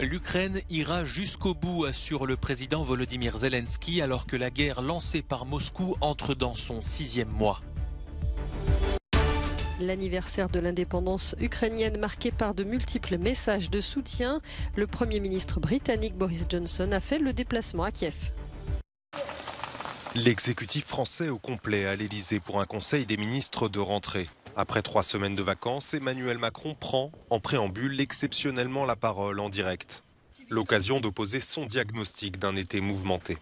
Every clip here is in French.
L'Ukraine ira jusqu'au bout, assure le président Volodymyr Zelensky, alors que la guerre lancée par Moscou entre dans son 6e mois. L'anniversaire de l'indépendance ukrainienne marqué par de multiples messages de soutien, le Premier ministre britannique Boris Johnson a fait le déplacement à Kiev. L'exécutif français au complet à l'Elysée pour un conseil des ministres de rentrée. Après 3 semaines de vacances, Emmanuel Macron prend, en préambule, exceptionnellement la parole en direct. L'occasion d'opposer son diagnostic d'un été mouvementé.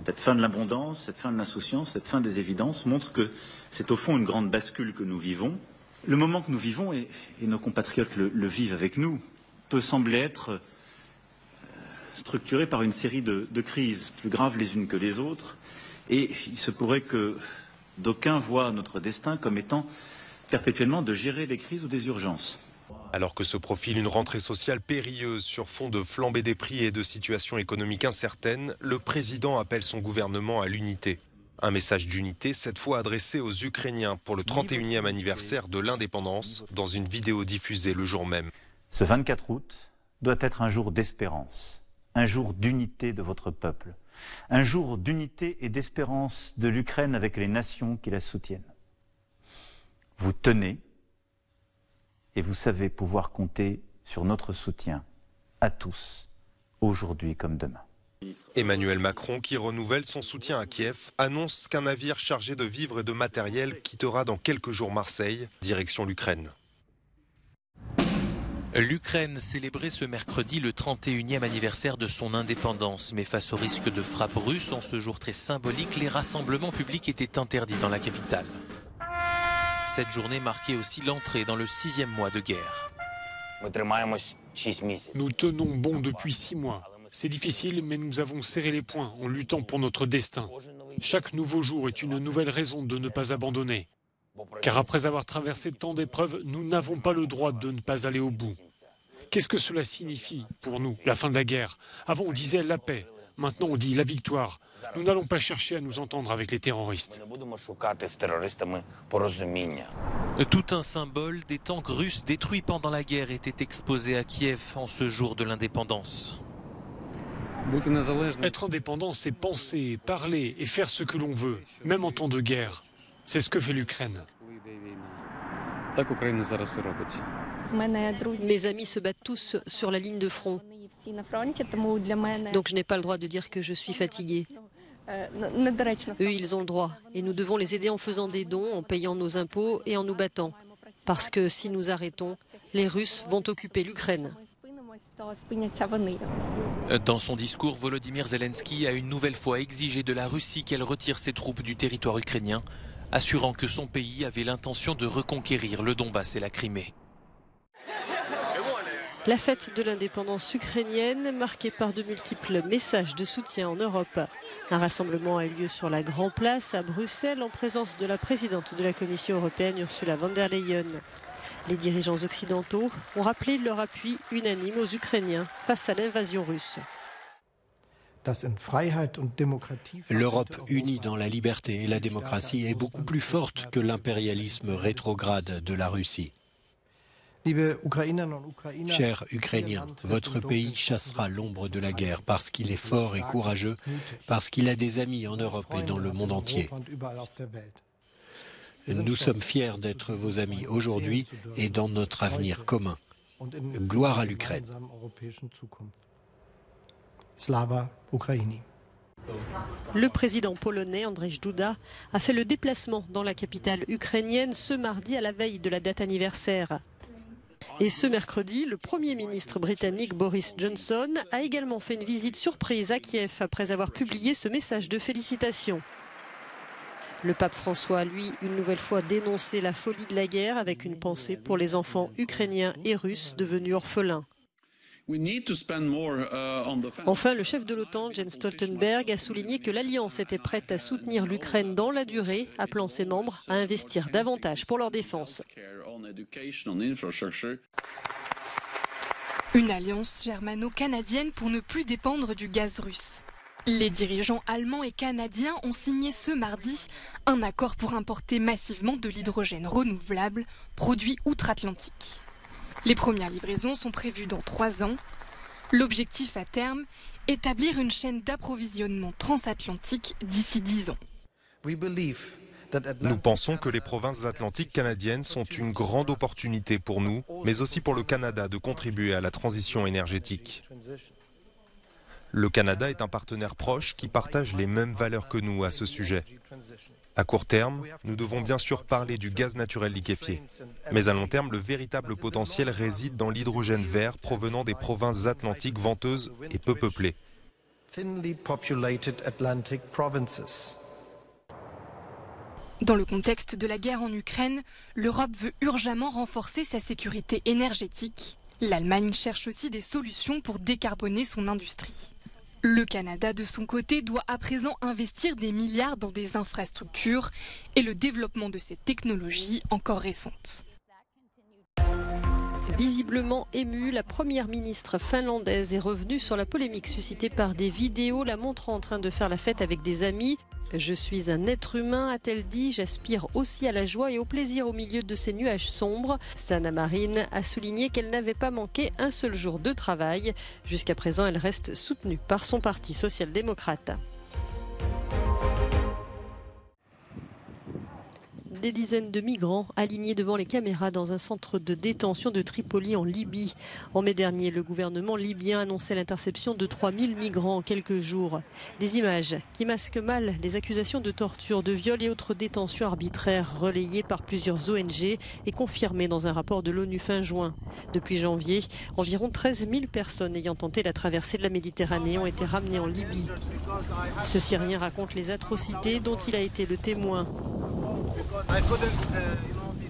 Cette fin de l'abondance, cette fin de l'insouciance, cette fin des évidences montre que c'est au fond une grande bascule que nous vivons. Le moment que nous vivons, et nos compatriotes le vivent avec nous, peut sembler être structuré par une série de crises, plus graves les unes que les autres. Et il se pourrait que d'aucuns voient notre destin comme étant perpétuellement de gérer des crises ou des urgences. Alors que se profile une rentrée sociale périlleuse sur fond de flambée des prix et de situation économique incertaine, le président appelle son gouvernement à l'unité. Un message d'unité, cette fois adressé aux Ukrainiens pour le 31e anniversaire de l'indépendance, dans une vidéo diffusée le jour même. Ce 24 août doit être un jour d'espérance, un jour d'unité de votre peuple, un jour d'unité et d'espérance de l'Ukraine avec les nations qui la soutiennent. Vous tenez et vous savez pouvoir compter sur notre soutien à tous, aujourd'hui comme demain. Emmanuel Macron, qui renouvelle son soutien à Kiev, annonce qu'un navire chargé de vivres et de matériel quittera dans quelques jours Marseille, direction l'Ukraine. L'Ukraine célébrait ce mercredi le 31e anniversaire de son indépendance. Mais face au risque de frappe russe, en ce jour très symbolique, les rassemblements publics étaient interdits dans la capitale. Cette journée marquait aussi l'entrée dans le 6e mois de guerre. Nous tenons bon depuis 6 mois. C'est difficile, mais nous avons serré les poings en luttant pour notre destin. Chaque nouveau jour est une nouvelle raison de ne pas abandonner. Car après avoir traversé tant d'épreuves, nous n'avons pas le droit de ne pas aller au bout. Qu'est-ce que cela signifie pour nous, la fin de la guerre? Avant, on disait la paix. Maintenant, on dit la victoire. Nous n'allons pas chercher à nous entendre avec les terroristes. Tout un symbole des tanks russes détruits pendant la guerre était exposé à Kiev en ce jour de l'indépendance. Être indépendant, c'est penser, parler et faire ce que l'on veut, même en temps de guerre. C'est ce que fait l'Ukraine. Mes amis se battent tous sur la ligne de front. Donc je n'ai pas le droit de dire que je suis fatiguée. Eux, ils ont le droit. Et nous devons les aider en faisant des dons, en payant nos impôts et en nous battant. Parce que si nous arrêtons, les Russes vont occuper l'Ukraine. Dans son discours, Volodymyr Zelensky a une nouvelle fois exigé de la Russie qu'elle retire ses troupes du territoire ukrainien, assurant que son pays avait l'intention de reconquérir le Donbass et la Crimée. La fête de l'indépendance ukrainienne, marquée par de multiples messages de soutien en Europe. Un rassemblement a eu lieu sur la Grand Place à Bruxelles en présence de la présidente de la Commission européenne, Ursula von der Leyen. Les dirigeants occidentaux ont rappelé leur appui unanime aux Ukrainiens face à l'invasion russe. L'Europe unie dans la liberté et la démocratie est beaucoup plus forte que l'impérialisme rétrograde de la Russie. Chers Ukrainiens, votre pays chassera l'ombre de la guerre parce qu'il est fort et courageux, parce qu'il a des amis en Europe et dans le monde entier. Nous sommes fiers d'être vos amis aujourd'hui et dans notre avenir commun. Gloire à l'Ukraine. Le président polonais Andrzej Duda a fait le déplacement dans la capitale ukrainienne ce mardi à la veille de la date anniversaire. Et ce mercredi, le Premier ministre britannique Boris Johnson a également fait une visite surprise à Kiev après avoir publié ce message de félicitations. Le pape François a, lui, une nouvelle fois dénoncé la folie de la guerre avec une pensée pour les enfants ukrainiens et russes devenus orphelins. Enfin, le chef de l'OTAN, Jens Stoltenberg, a souligné que l'Alliance était prête à soutenir l'Ukraine dans la durée, appelant ses membres à investir davantage pour leur défense. Une alliance germano-canadienne pour ne plus dépendre du gaz russe. Les dirigeants allemands et canadiens ont signé ce mardi un accord pour importer massivement de l'hydrogène renouvelable produit outre-Atlantique. Les premières livraisons sont prévues dans 3 ans. L'objectif à terme, établir une chaîne d'approvisionnement transatlantique d'ici 10 ans. Nous pensons que les provinces atlantiques canadiennes sont une grande opportunité pour nous, mais aussi pour le Canada de contribuer à la transition énergétique. Le Canada est un partenaire proche qui partage les mêmes valeurs que nous à ce sujet. À court terme, nous devons bien sûr parler du gaz naturel liquéfié. Mais à long terme, le véritable potentiel réside dans l'hydrogène vert provenant des provinces atlantiques venteuses et peu peuplées. Dans le contexte de la guerre en Ukraine, l'Europe veut urgemment renforcer sa sécurité énergétique. L'Allemagne cherche aussi des solutions pour décarboner son industrie. Le Canada, de son côté, doit à présent investir des milliards dans des infrastructures et le développement de ces technologies encore récentes. Visiblement émue, la première ministre finlandaise est revenue sur la polémique suscitée par des vidéos la montrant en train de faire la fête avec des amis. « Je suis un être humain », a-t-elle dit, « j'aspire aussi à la joie et au plaisir au milieu de ces nuages sombres ». Sanna Marin a souligné qu'elle n'avait pas manqué un seul jour de travail. Jusqu'à présent, elle reste soutenue par son parti social-démocrate. Des dizaines de migrants alignés devant les caméras dans un centre de détention de Tripoli en Libye. En mai dernier, le gouvernement libyen annonçait l'interception de 3000 migrants en quelques jours. Des images qui masquent mal les accusations de torture, de viol et autres détentions arbitraires relayées par plusieurs ONG et confirmées dans un rapport de l'ONU fin juin. Depuis janvier, environ 13 000 personnes ayant tenté la traversée de la Méditerranée ont été ramenées en Libye. Ce Syrien raconte les atrocités dont il a été le témoin.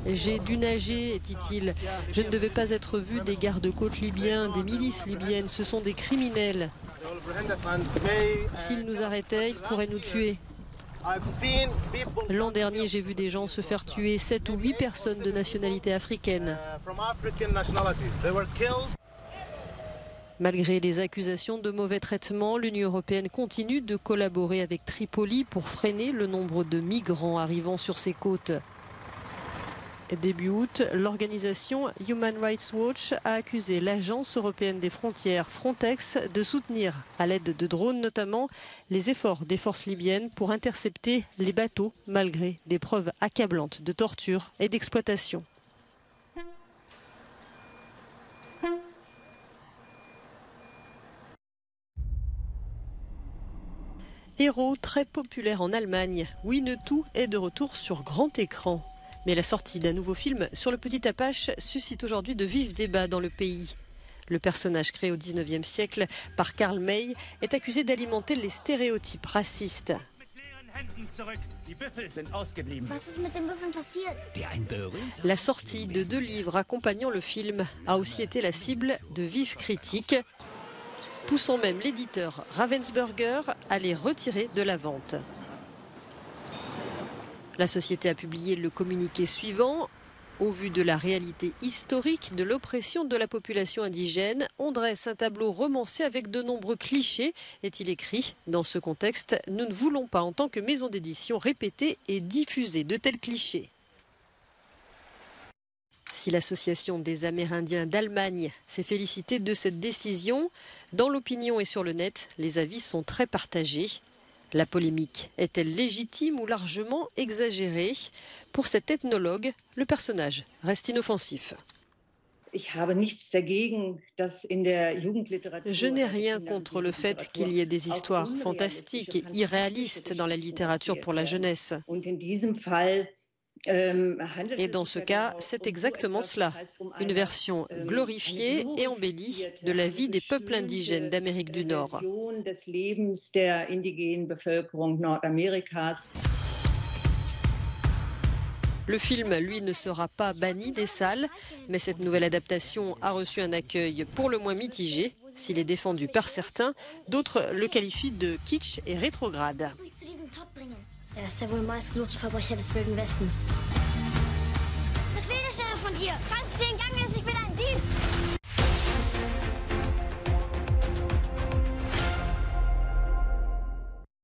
J'ai dû nager, dit-il. Je ne devais pas être vu des gardes-côtes libyens, des milices libyennes. Ce sont des criminels. S'ils nous arrêtaient, ils pourraient nous tuer. L'an dernier, j'ai vu des gens se faire tuer, 7 ou 8 personnes de nationalité africaine. Malgré les accusations de mauvais traitement, l'Union européenne continue de collaborer avec Tripoli pour freiner le nombre de migrants arrivant sur ses côtes. Début août, l'organisation Human Rights Watch a accusé l'Agence européenne des frontières, Frontex, de soutenir, à l'aide de drones notamment, les efforts des forces libyennes pour intercepter les bateaux, malgré des preuves accablantes de torture et d'exploitation. Héros très populaire en Allemagne, Winnetou est de retour sur grand écran. Mais la sortie d'un nouveau film sur le petit Apache suscite aujourd'hui de vifs débats dans le pays. Le personnage créé au XIXe siècle par Karl May est accusé d'alimenter les stéréotypes racistes. La sortie de 2 livres accompagnant le film a aussi été la cible de vives critiques, poussant même l'éditeur Ravensburger à les retirer de la vente. La société a publié le communiqué suivant. Au vu de la réalité historique de l'oppression de la population indigène, on dresse un tableau romancé avec de nombreux clichés, est-il écrit. Dans ce contexte, nous ne voulons pas en tant que maison d'édition répéter et diffuser de tels clichés. Si l'Association des Amérindiens d'Allemagne s'est félicitée de cette décision, dans l'opinion et sur le net, les avis sont très partagés. La polémique est-elle légitime ou largement exagérée? Pour cet ethnologue, le personnage reste inoffensif. Je n'ai rien contre le fait qu'il y ait des histoires fantastiques et irréalistes dans la littérature pour la jeunesse. Et dans ce cas, c'est exactement cela, une version glorifiée et embellie de la vie des peuples indigènes d'Amérique du Nord. Le film, lui, ne sera pas banni des salles, mais cette nouvelle adaptation a reçu un accueil pour le moins mitigé. S'il est défendu par certains, d'autres le qualifient de kitsch et rétrograde. Er ist ja wohl meistgelohnte Verbrecher des Wilden Westens. Was will der Sheriff von dir? Kannst du den Gang lassen? Ich will einen Dienst!